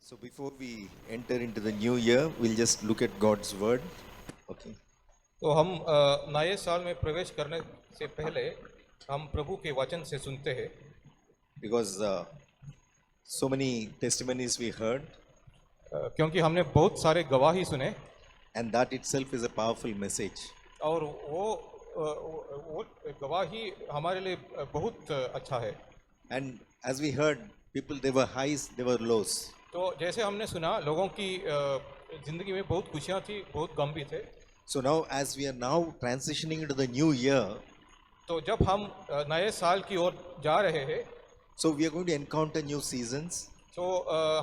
So before we enter into the new year, we'll just look at God's word. Okay. तो हम नए साल में प्रवेश करने से पहले हम प्रभु के वचन से सुनते हैं Because so many testimonies we heard, क्योंकि हमने बहुत सारे गवाही सुने and that itself is a powerful message. और वो गवाही हमारे लिए बहुत अच्छा है। And as we heard, people, they were highs, they were lows. तो जैसे हमने सुना लोगों की ज़िंदगी में बहुत खुशियाँ थी, बहुत गम भी थे। So now, as we are now transitioning into the new year, तो जब हम नए साल की ओर जा रहे हैं so we are going to encounter new seasons, तो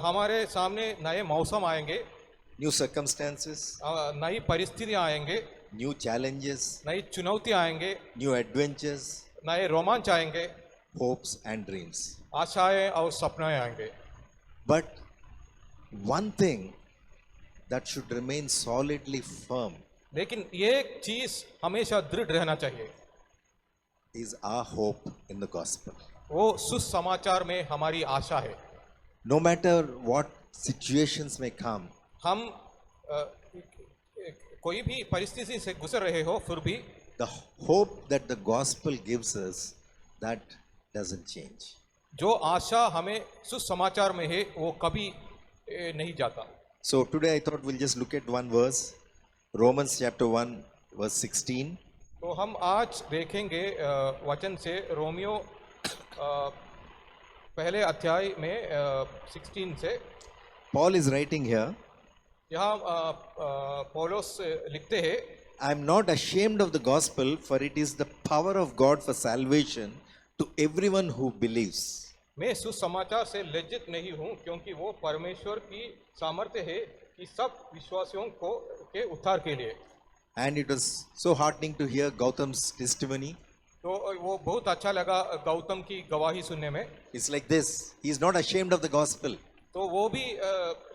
हमारे सामने नए मौसम आएंगे, new circumstances, नई परिस्थितियाँ आएंगे, new challenges, नई चुनौतियाँ आएंगे, new adventures, नए रोमांच आएंगे, hopes and dreams. आशाएं और सपने आएंगे। But one thing that should remain solidly firm लेकिन ये चीज हमेशा दृढ़ रहना चाहिए, is our hope in the gospel. वो सुसमाचार में हमारी आशा है। No matter what situations may come, हम कोई भी परिस्थिति से गुजर रहे हो फिर भी the hope that the gospel gives us, that doesn't change. जो आशा हमें सुसमाचार में है वो कभी नहीं जाता। So today I thought we'll just look at one verse, Romans chapter 1 verse 16. तो हम आज देखेंगे वचन से रोमियो पहले अध्याय में 16 से। Paul is writing here, यहाँ पौलुस लिखते हैं, I am not ashamed of the gospel, for it is the power of God for salvation to everyone who believes. मैं सुसमाचार से लज्जित नहीं हूँ क्योंकि वो परमेश्वर की सामर्थ्य है कि सब विश्वासियों को के उद्धार के लिए। And it was so heartening to hear Gautam's testimony. तो वो बहुत अच्छा लगा गौतम की गवाही सुनने में। It's like this, he is not ashamed of the gospel. तो वो भी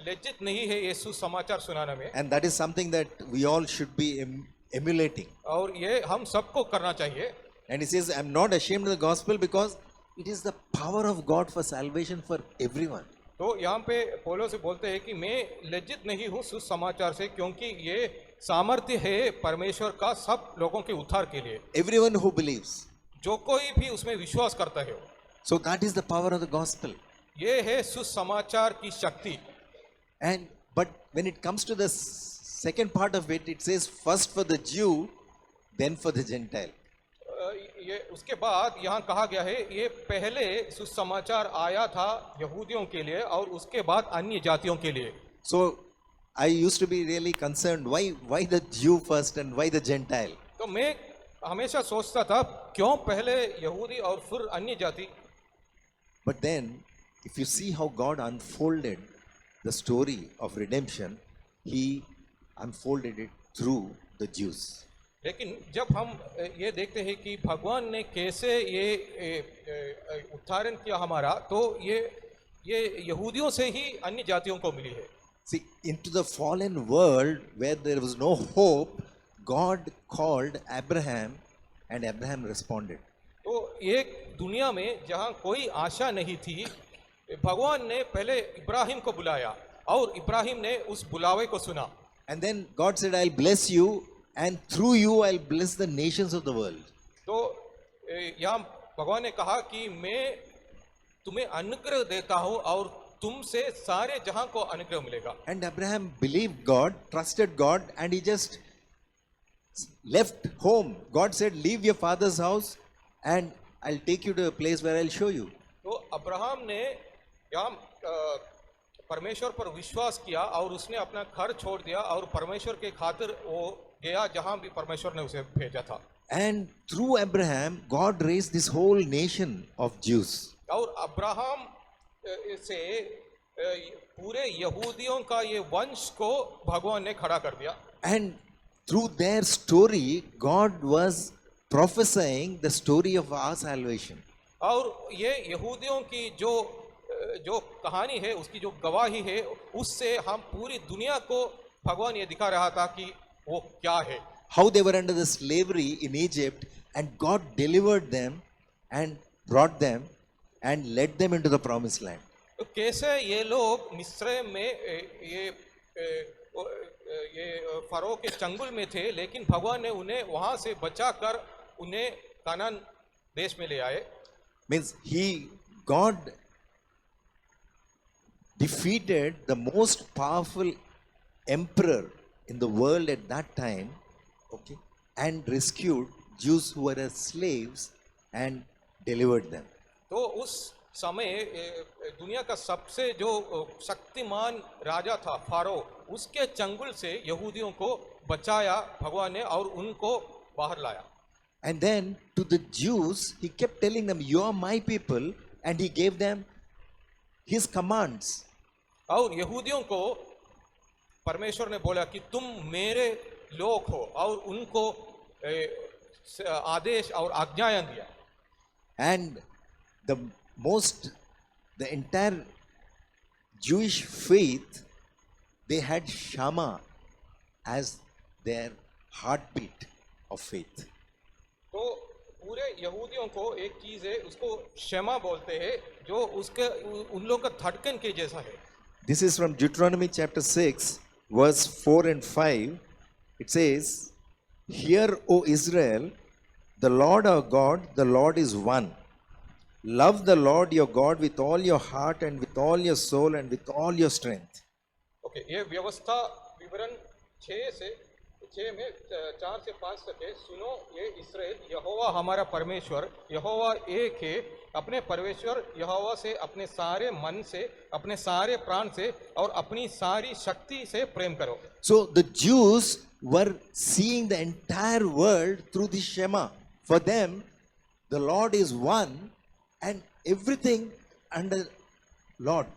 लज्जित नहीं है ये सुसमाचार सुनाने में, And that is something that we all should be emulating. और ये हम सबको करना चाहिए। And he says, I'm not ashamed of the gospel because it is the power of God for salvation for everyone. तो यहाँ पे पौलुस से बोलते हैं कि मैं लज्जित नहीं हूँ सुसमाचार से क्योंकि ये सामर्थ्य है परमेश्वर का सब लोगों के उद्धार के लिए, Everyone who believes. जो कोई भी उसमें विश्वास करता है। So that is the power of the gospel. ये है सुसमाचार की शक्ति। And but when it comes to the second part of it, it says first for the Jew, then for the Gentile. ये उसके बाद यहाँ कहा गया है ये पहले सुसमाचार आया था यहूदियों के लिए और उसके बाद अन्य जातियों के लिए। So I used to be really concerned, why the Jew first and why the Gentile? तो मैं हमेशा सोचता था क्यों पहले यहूदी और फिर अन्य जाति। But then, if you see how God unfolded the story of redemption, He unfolded it through the Jews. लेकिन जब हम ये देखते हैं कि भगवान ने कैसे ये उद्धारण किया हमारा, तो ये यहूदियों से ही अन्य जातियों को मिली है। See, into the fallen world where there was no hope, God called Abraham and Abraham responded. तो एक दुनिया में जहाँ कोई आशा नहीं थी, भगवान ने पहले इब्राहिम को बुलाया और इब्राहिम ने उस बुलावे को सुना। And then God said, I'll bless you and through you I'll bless the nations of the world. तो यहाँ भगवान ने कहा कि मैं तुम्हें अनुग्रह देता हूँ और तुमसे सारे जहां को अनुग्रह मिलेगा। And Abraham believed God, trusted God, and he just left home. God said, leave your father's house and I'll take you to a place where I'll show you. तो अब्राहम ने यहाँ परमेश्वर पर विश्वास किया और उसने अपना घर छोड़ दिया और परमेश्वर के खातिर वो गया जहां भी परमेश्वर ने उसे भेजा था। And through Abraham, God raised this whole nation of Jews. और अब्राहम से पूरे यहूदियों का ये वंश को भगवान ने खड़ा कर दिया। And through their story, God was prophesying the story of our salvation. और ये यहूदियों की जो कहानी है, उसकी जो गवाही है, उससे हम पूरी दुनिया को भगवान ये दिखा रहा था कि वो क्या है। How they were under the slavery in Egypt and God delivered them and brought them and led them into the promised land. तो कैसे ये लोग मिस्र में फरो के चंगुल में थे, लेकिन भगवान ने उन्हें वहां से बचाकर उन्हें कानान देश में ले आए। Means God defeated the most powerful emperor in the world at that time, okay, and rescued Jews who were as slaves and delivered them. तो उस समय दुनिया का सबसे जो शक्तिमान राजा था फारो, उसके चंगुल से यहूदियों को बचाया भगवान ने और उनको बाहर लाया। And then to the Jews, he kept telling them, "You are my people," and he gave them his commands. और यहूदियों को परमेश्वर ने बोला कि तुम मेरे लोग हो, और उनको आदेश और आज्ञाएं दिया। And the entire Jewish faith, they had Shama as their heartbeat of faith. तो पूरे यहूदियों को एक चीज है, उसको क्षमा बोलते हैं, जो उसके उन लोगों का धड़कन के जैसा है। This is from Deuteronomy chapter 6, verse 4 and 5. It says, "Hear, O Israel, the Lord our God, the Lord is one. Love the Lord your God with all your heart and with all your soul and with all your strength." Okay, ये व्यवस्था विवरण 6 में 4 से 5 तक है। सुनो ये इस्राएल, यहोवा हमारा परमेश्वर यहोवा एक है। अपने परमेश्वर यहोवा से अपने सारे मन से, अपने सारे प्राण से और अपनी सारी शक्ति से प्रेम करो। So the Jews were seeing the entire world through the Shema. For them, the Lord is one and everything under Lord.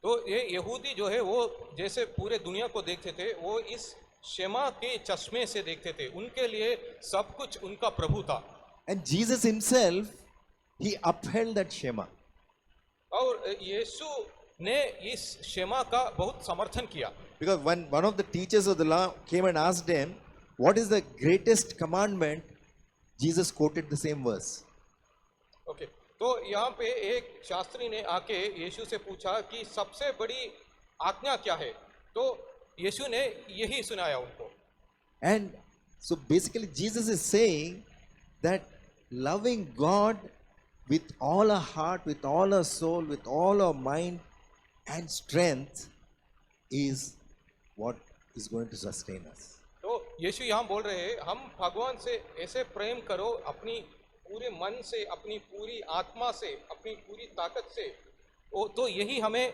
तो ये यहूदी जो है वो जैसे पूरे दुनिया को देखते थे, वो इस क्षमा के चश्मे से देखते थे। उनके लिए सब कुछ उनका प्रभु था। And Jesus himself, he upheld that Shema. और यीशु ने इस क्षमा का बहुत समर्थन किया। Because when one of the teachers of the law came and asked him, "What is the greatest commandment?" Jesus quoted the same verse. Okay, तो यहाँ पे एक शास्त्री ने आके यीशु से पूछा कि सबसे बड़ी आज्ञा क्या है, तो यीशु ने यही सुनाया उनको। And so basically Jesus is saying that loving God with all our heart, with all our soul, with all our mind and strength is what is going to sustain us. तो यीशु यहाँ बोल रहे हैं, हम भगवान से ऐसे प्रेम करो, अपनी पूरे मन से, अपनी पूरी आत्मा से, अपनी पूरी ताकत से, तो यही हमें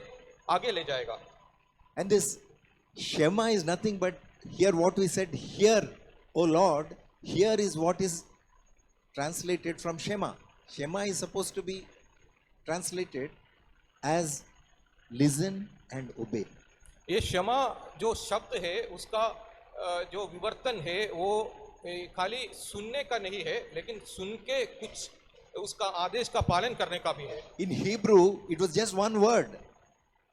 आगे ले जाएगा। And this Shema is nothing but here what we said, "Hear, O Lord," here is what is translated from Shema. Shema is supposed to be translated as listen and obey. ये क्षमा जो शब्द है उसका जो विवर्तन है वो खाली सुनने का नहीं है, लेकिन सुन के कुछ उसका आदेश का पालन करने का भी है। In Hebrew, it was just one word.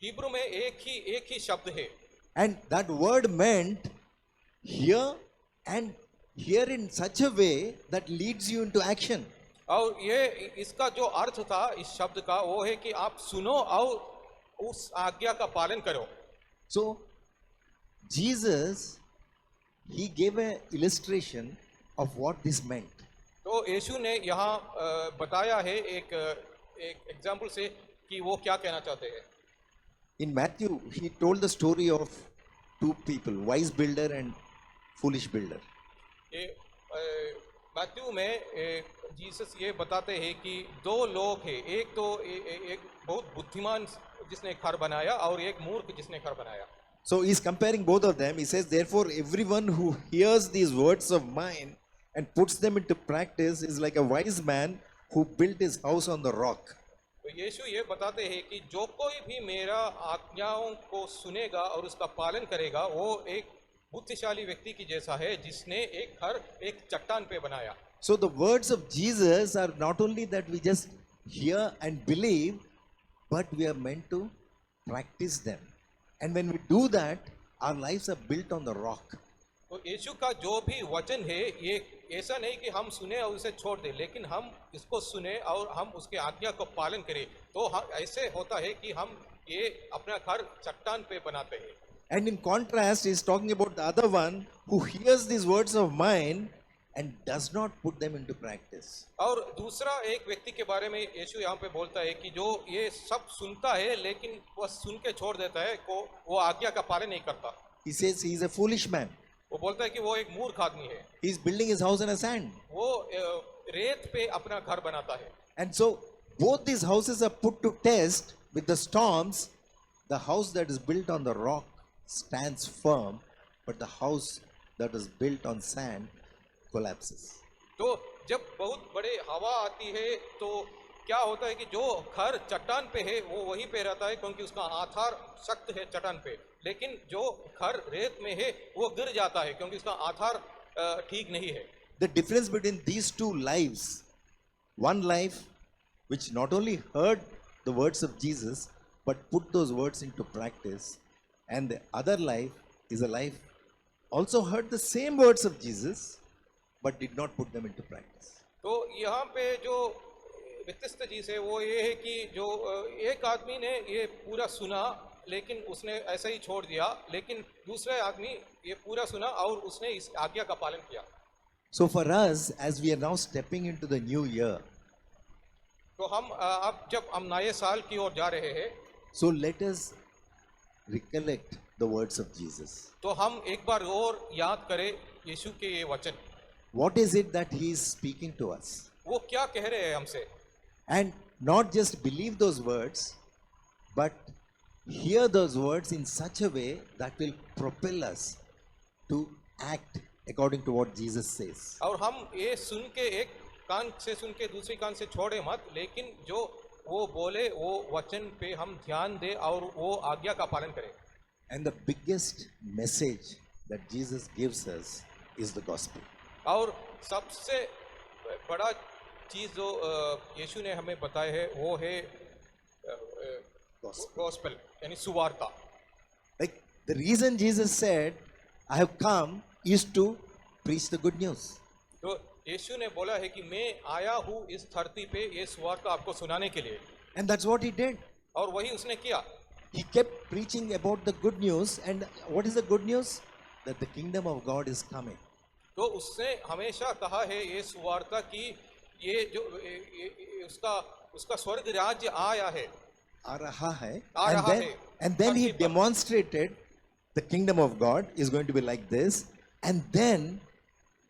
Hebrew में एक ही शब्द है, And that word meant hear, and hear in such a way that leads you into action. और ये इसका जो अर्थ था इस शब्द का वो है कि आप सुनो और उस आज्ञा का पालन करो। So, Jesus, he gave an illustration of what this meant. तो यीशु ने यहाँ बताया है एक एग्जाम्पल से कि वो क्या कहना चाहते हैं। In Matthew, he told the story of two people, wise builder and foolish builder. ये मैथ्यू में जीसस ये बताते हैं कि दो लोग हैं, एक तो एक बहुत बुद्धिमान जिसने घर बनाया और एक मूर्ख जिसने घर बनाया। So he's comparing both of them. He says, "Therefore, everyone who hears these words of mine and puts them into practice is like a wise man who built his house on the rock." तो यीशु ये बताते हैं कि जो कोई भी मेरा आज्ञाओं को सुनेगा और उसका पालन करेगा, वो एक बुद्धिशाली व्यक्ति की जैसा है जिसने एक घर एक चट्टान पे बनाया। So the words of Jesus are not only that we just hear and believe, but we are meant to practice them. And when we do that, our lives are built on the rock. तो यीशु का जो भी वचन है ये ऐसा नहीं कि हम सुने और उसे छोड़ दें, लेकिन हम इसको सुने और हम उसके आज्ञा को पालन करें, तो ऐसे होता है कि हम ये अपना घर चट्टान पे बनाते हैं। And in contrast, he's talking about the other one who hears these words of mine and does not put them into practice. और दूसरा एक व्यक्ति के बारे में यीशु यहाँ पे बोलता है कि जो ये सब सुनता है लेकिन वह सुन के छोड़ देता है, को वो आज्ञा का पालन नहीं करता। He says he is a foolish man. वो बोलता है कि वो एक मूर्ख आदमी है, He is building his house on a sand. वो रेत पे अपना घर बनाता है। And so both these houses are put to test with the storms. The house that is built on the rock stands firm, but the house that is built on sand collapses. तो जब बहुत बड़े हवा आती है तो क्या होता है कि जो घर चट्टान पे है वो वहीं पे रहता है, क्योंकि उसका आधार सख्त है चट्टान पे, लेकिन जो घर रेत में है वो गिर जाता है क्योंकि उसका आधार ठीक नहीं है। The difference between these two lives, one life which not only heard the words of Jesus but put those words into practice, and the other life is a life also heard the same words of Jesus but did not put them into practice. तो यहाँ पे जो व्यत्यस्त चीज़ है वो ये है कि जो एक आदमी ने ये पूरा सुना लेकिन उसने ऐसा ही छोड़ दिया, लेकिन दूसरा आदमी ये पूरा सुना और उसने इस आज्ञा का पालन किया। So for us, as we are now stepping into the new year, तो हम अब जब हम नए साल की ओर जा रहे हैं, so let us recollect the words of Jesus. तो हम एक बार और याद करें यीशु के ये वचन। What is it that he is speaking to us? वो क्या कह रहे हैं हमसे, And not just believe those words, but hear those words in such a way that will propel us to act according to what Jesus says. और हम ये सुन के एक कान से सुन के दूसरी कान से छोड़े मत, लेकिन जो वो बोले वो वचन पे हम ध्यान दें और वो आज्ञा का पालन करें। And the biggest message that Jesus gives us is the gospel. और सबसे बड़ा चीज़ जो यीशु ने हमें बताया है वो है गॉस्पेल, यानी सुवार्ता। Like the reason Jesus said, I have come is to preach the good news. तो यीशु ने बोला है कि मैं आया हूँ इस धरती पे ये सुवार्ता आपको सुनाने के लिए, And that's what he did. और वही उसने किया। He kept preaching about the good news. And what is the good news? That the kingdom of God is coming. तो उसने हमेशा कहा है ये सुवार्ता की ये जो उसका स्वर्ग राज्य आया है, आ रहा है. आ रहा है। And then he धरती पर। demonstrated the kingdom of God is going to be like this. And then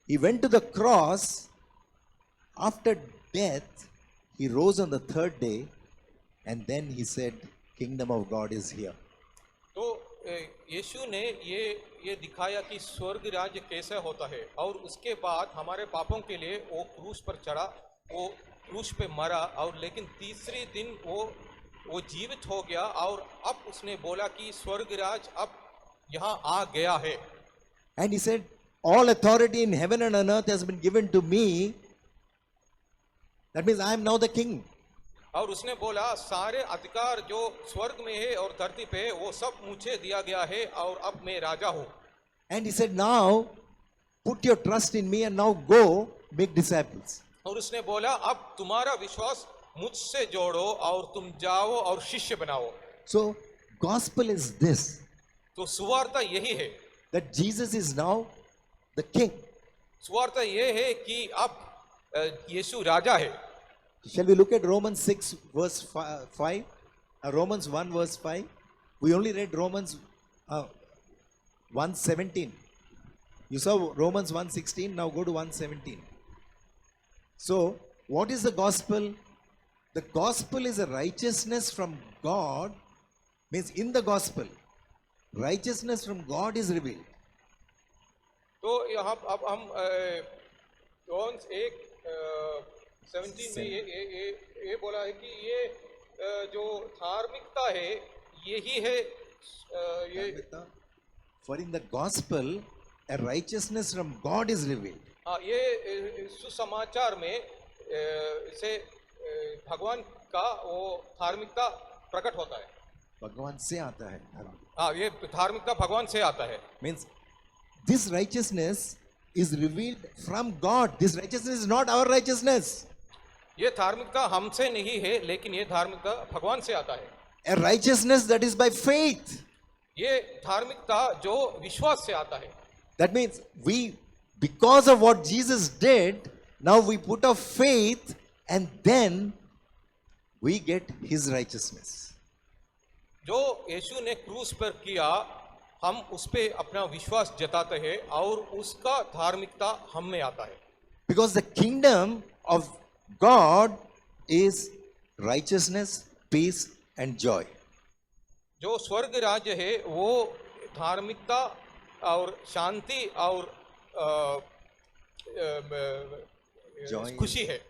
he went to the cross. After death, he rose on the third day. And then he said, kingdom of God is here. तो यीशु ने ये दिखाया कि स्वर्ग राज्य कैसे होता है, और उसके बाद हमारे पापों के लिए वो क्रूस पर चढ़ा, वो क्रूस पे मरा, और लेकिन तीसरी दिन वो जीवित हो गया, और अब उसने बोला कि स्वर्ग राज अब यहाँ आ गया है। And he said, all authority in heaven and on earth has been given to me. That means I am now the king. और उसने बोला सारे अधिकार जो स्वर्ग में है और धरती पे है वो सब मुझे दिया गया है, और अब मैं राजा हूँ। And he said, now put your trust in me and now go make disciples. और उसने बोला अब तुम्हारा विश्वास मुझसे जोड़ो और तुम जाओ और शिष्य बनाओ। So gospel is this, तो सुवार्ता यही है, that Jesus is now the king. सुवार्ता ये है कि अब यीशु राजा है। Shall we look at Romans 6 verse 5? Romans 1 verse 5. We only read Romans 1:17. You saw Romans 1:16. Now go to 1:17. So what is the gospel? The gospel is a righteousness from God. Means in the gospel, righteousness from God is revealed. तो यहाँ अब हम Romans 1:17 में ये बोला है कि ये जो धार्मिकता है यही है ये। For in the gospel, a righteousness from God is revealed. हाँ, ये सुसमाचार में से भगवान का वो धार्मिकता प्रकट होता है। भगवान से आता है. हाँ, ये धार्मिकता भगवान से आता है। Means this righteousness is revealed from God. This righteousness is not our righteousness. ये धार्मिकता हमसे नहीं है, लेकिन ये धार्मिकता भगवान से आता है। A righteousness that is by faith. ये धार्मिकता जो विश्वास से आता है। That means because of what Jesus did, now we put our faith and then we get his righteousness. जो यीशु ने क्रूस पर किया, हम उस पे अपना विश्वास जताते हैं और उसका धार्मिकता हम में आता है। Because the kingdom of God is righteousness, peace and joy. जो स्वर्ग राज्य है वो धार्मिकता और शांति और Joy. खुशी है।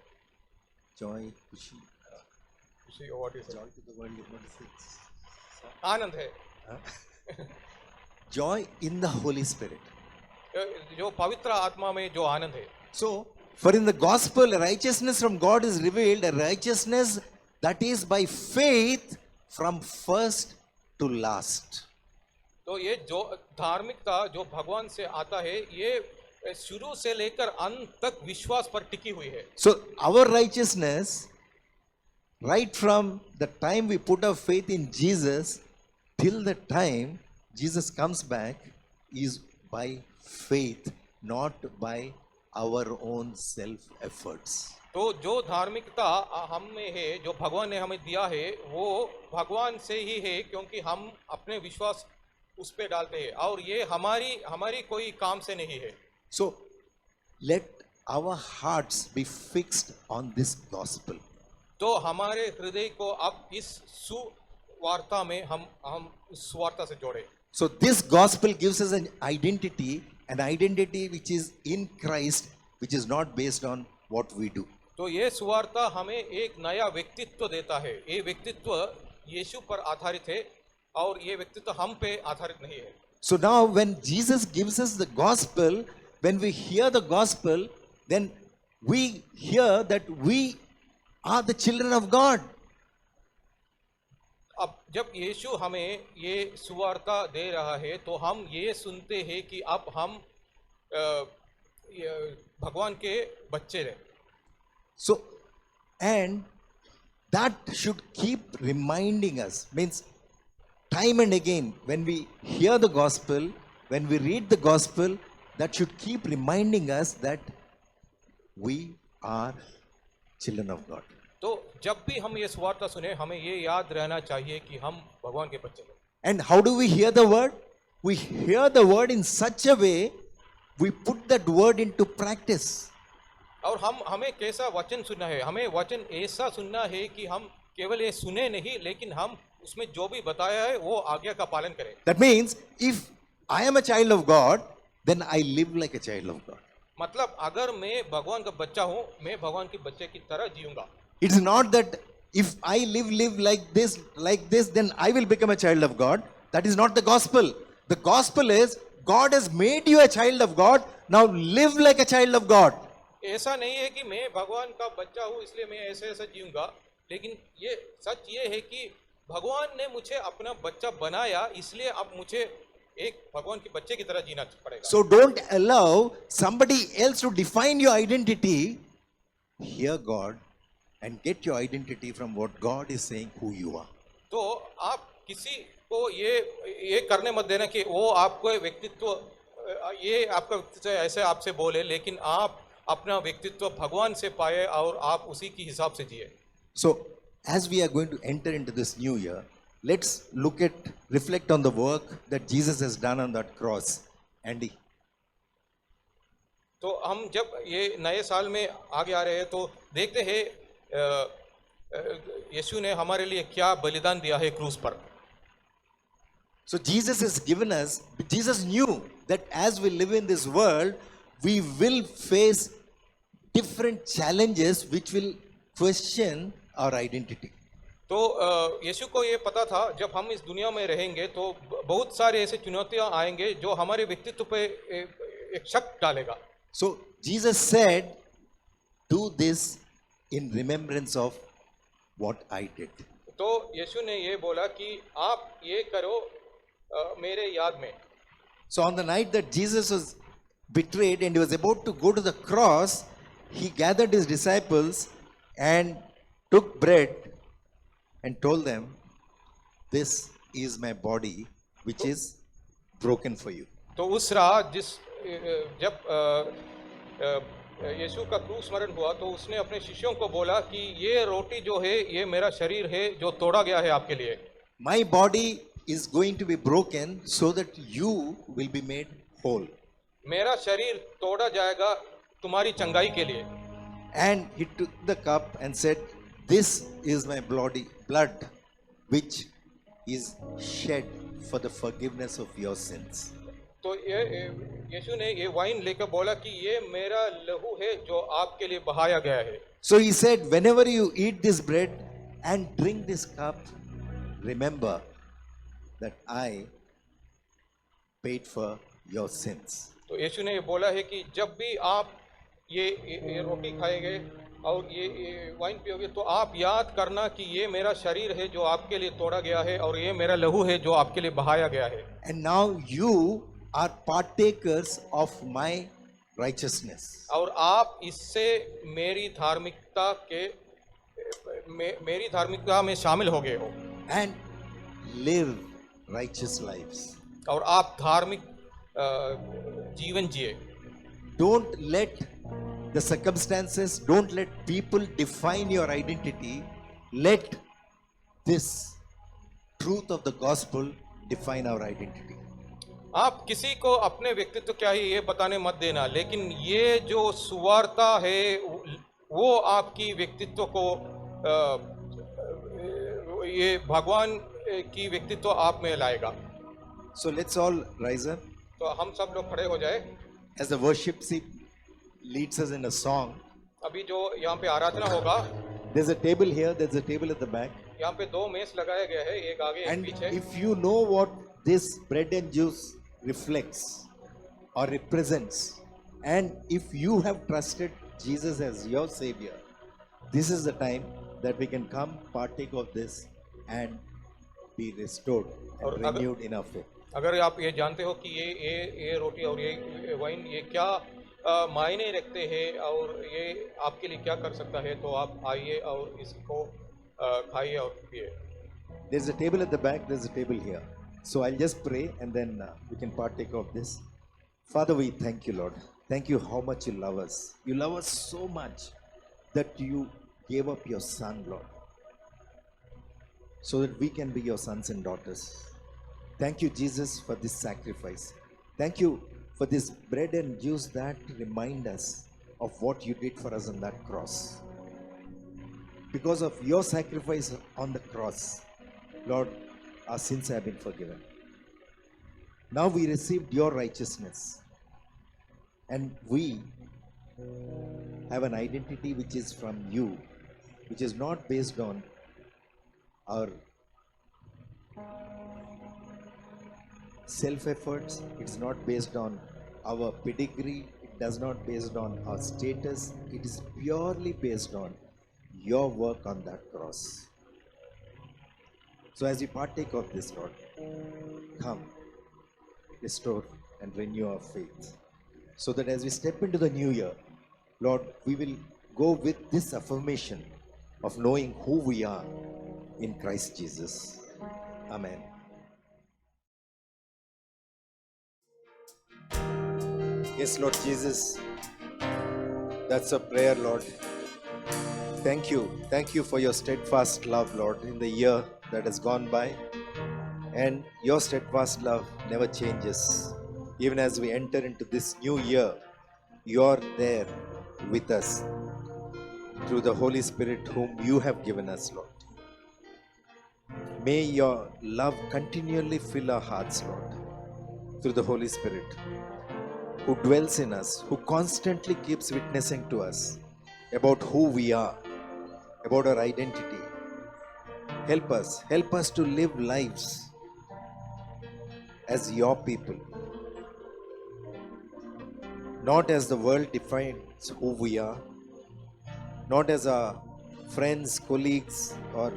Joy, खुशी. खुशी what is it? Joy to the world is not six. आनंद है। Joy in the Holy Spirit. जो पवित्र आत्मा में जो आनंद है। So, for in the gospel, righteousness from God is revealed, a righteousness that is by faith from first to last. तो ये जो धार्मिकता जो भगवान से आता है, ये शुरू से लेकर अंत तक विश्वास पर टिकी हुई है। So, our righteousness, right from the time we put our faith in Jesus till the time Jesus comes back, is by faith, not by our own self efforts. तो जो धार्मिकता हम में है, जो भगवान ने हमें दिया है, वो भगवान से ही है, क्योंकि हम अपने विश्वास उस पे डालते हैं और ये हमारी कोई काम से नहीं है। So, let our hearts be fixed on this gospel. तो हमारे हृदय को अब इस सुवार्ता में हम उस सुवार्ता से जोड़े। So, this gospel gives us an identity which is in Christ, which is not based on what we do. तो ये सुवार्ता हमें एक नया व्यक्तित्व देता है। ये व्यक्तित्व यीशु पर आधारित है और ये व्यक्तित्व हम पे आधारित नहीं है। So now when Jesus gives us the gospel, when we hear the gospel, then we hear that we are the children of God. अब जब यीशु हमें ये सुवार्ता दे रहा है, तो हम ये सुनते हैं कि अब हम भगवान के बच्चे हैं। So, and that should keep reminding us, means time and again, when we hear the gospel, when we read the gospel, that should keep reminding us that we are children of God. तो जब भी हम ये सुवार्ता सुने, हमें ये याद रहना चाहिए कि हम भगवान के बच्चे हैं। And how do we hear the word? We hear the word in such a way, we put that word into practice. और हमें कैसा वचन सुनना है? हमें वचन ऐसा सुनना है कि हम केवल ये सुने नहीं, लेकिन हम उसमें जो भी बताया है वो आज्ञा का पालन करें। That means if I am a child of God, then I live like a child of God. मतलब अगर मैं भगवान का बच्चा हूँ, मैं भगवान के बच्चे की तरह जीऊंगा। It's not that if I live like this, then I will become a child of God. That is not the gospel. The gospel is God has made you a child of God. Now live like a child of God. ऐसा नहीं है कि मैं भगवान का बच्चा हूँ इसलिए मैं ऐसे जीऊंगा, लेकिन ये सच ये है कि भगवान ने मुझे अपना बच्चा बनाया, इसलिए अब मुझे एक भगवान के बच्चे की तरह जीना पड़ेगा। So don't allow somebody else to define your identity. Hear God and get your identity from what God is saying who you are. तो आप किसी को ये करने मत देना कि वो आपको व्यक्तित्व, ये आपका व्यक्तित्व ऐसे आपसे बोले, लेकिन आप अपना व्यक्तित्व भगवान से पाए और आप उसी के हिसाब से जिए। So as we are going to enter into this new year, let's reflect on the work that Jesus has done on that cross. Andy. तो हम जब ये नए साल में आगे आ रहे हैं, तो देखते हैं यीशु ने हमारे लिए क्या बलिदान दिया है क्रूस पर। So Jesus has given us, Jesus knew that as we live in this world, we will face different challenges which will question our identity. तो यीशु को ये पता था जब हम इस दुनिया में रहेंगे तो बहुत सारे ऐसे चुनौतियां आएंगे जो हमारे व्यक्तित्व पे एक शक डालेगा। So Jesus said, do this in remembrance of what I did. तो यीशु ने ये बोला कि आप ये करो मेरे याद में। So on the night that Jesus was betrayed and he was about to go to the cross, he gathered his disciples and took bread and told them, "This is my body, which is broken for you." तो उस रात जब यीशु का क्रूस मरण हुआ तो उसने अपने शिष्यों को बोला कि ये रोटी जो है ये मेरा शरीर है जो तोड़ा गया है आपके लिए. My body is going to be broken so that you will be made whole. मेरा शरीर तोड़ा जाएगा तुम्हारी चंगाई के लिए. And he took the cup and said, "This is my blood, which is shed for the forgiveness of your sins." तो यीशु ने ये वाइन लेकर बोला कि ये मेरा लहू है जो आपके लिए बहाया गया है. So he said, "Whenever you eat this bread and drink this cup, remember that I paid for your sins." तो यीशु ने ये बोला है कि जब भी आप ये रोटी खाएंगे और ये वाइन पियोगे तो आप याद करना कि ये मेरा शरीर है जो आपके लिए तोड़ा गया है और ये मेरा लहू है जो आपके लिए बहाया गया है. And now you are partakers of my righteousness. और आप इससे मेरी धार्मिकता में शामिल हो गए हो And live righteous lives. और आप धार्मिक जीवन जिए. Don't let the circumstances, don't let people define your identity. Let this truth of the gospel define our identity. आप किसी को अपने व्यक्तित्व क्या है ये बताने मत देना, लेकिन ये जो सुवार्ता है वो आपकी व्यक्तित्व को ये भगवान की व्यक्तित्व आप में लाएगा. So let's all rise up तो हम सब लोग खड़े हो जाए. as the worship team leads us in a song. अभी जो यहाँ पे आराधना होगा, There's a table here, there's a table at the back. यहाँ पे दो मेज लगाया गया है, एक आगे एक And पीछे. if you know what this bread and juice reflects or represents, and if you have trusted Jesus as your Savior, this is the time that we can come partake of this and be restored and renewed in our faith. अगर आप ये जानते हो कि ये रोटी और ये wine ये क्या मायने रखते हैं और ये आपके लिए क्या कर सकता है, तो आप आइए और इसको खाइए और पिए. There's a table at the back, there's a table here. So I'll just pray and then we can partake of this. Father, we thank you, Lord. Thank you how much you love us. You love us so much that you gave up your Son, Lord, so that we can be your sons and daughters. Thank you, Jesus, for this sacrifice. Thank you for this bread and juice that remind us of what you did for us on that cross. Because of your sacrifice on the cross, Lord, our sins have been forgiven. Now we received your righteousness, and we have an identity which is from you, which is not based on our self-efforts, it's not based on our pedigree, it does not based on our status, it is purely based on your work on that cross. So as we partake of this, Lord, come, restore and renew our faith, so that as we step into the new year, Lord, we will go with this affirmation of knowing who we are in Christ Jesus. Amen. Yes, Lord Jesus, that's a prayer, Lord. Thank you. Thank you for your steadfast love, Lord, in the year that has gone by. And your steadfast love never changes. Even as we enter into this new year, you're there with us through the Holy Spirit whom you have given us, Lord. May your love continually fill our hearts, Lord, through the Holy Spirit who dwells in us, who constantly keeps witnessing to us about who we are, about our identity. Help us to live lives as your people, not as the world defines who we are, not as our friends, colleagues, or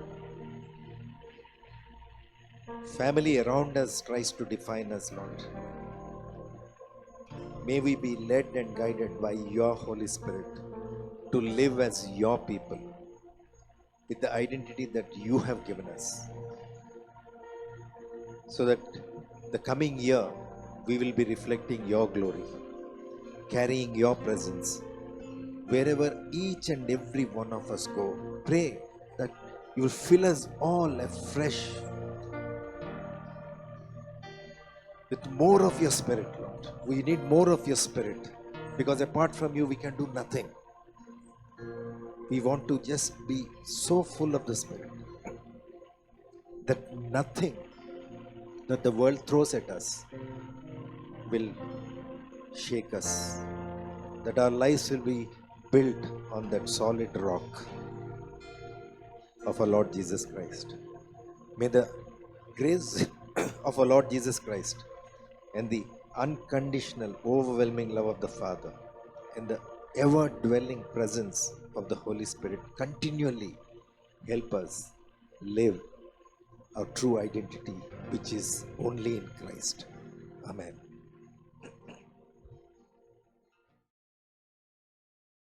family around us tries to define us, Lord. May we be led and guided by your Holy Spirit to live as your people with the identity that you have given us, so that the coming year we will be reflecting your glory, carrying your presence wherever each and every one of us go. Pray that you will fill us all afresh with more of your Spirit, Lord. We need more of your Spirit, because apart from you we can do nothing. We want to just be so full of the Spirit that nothing that the world throws at us will shake us, that our lives will be built on that solid rock of our Lord Jesus Christ. May the grace of our Lord Jesus Christ and the unconditional, overwhelming love of the Father and the ever dwelling presence of the Holy Spirit continually help us live our true identity, which is only in Christ. Amen.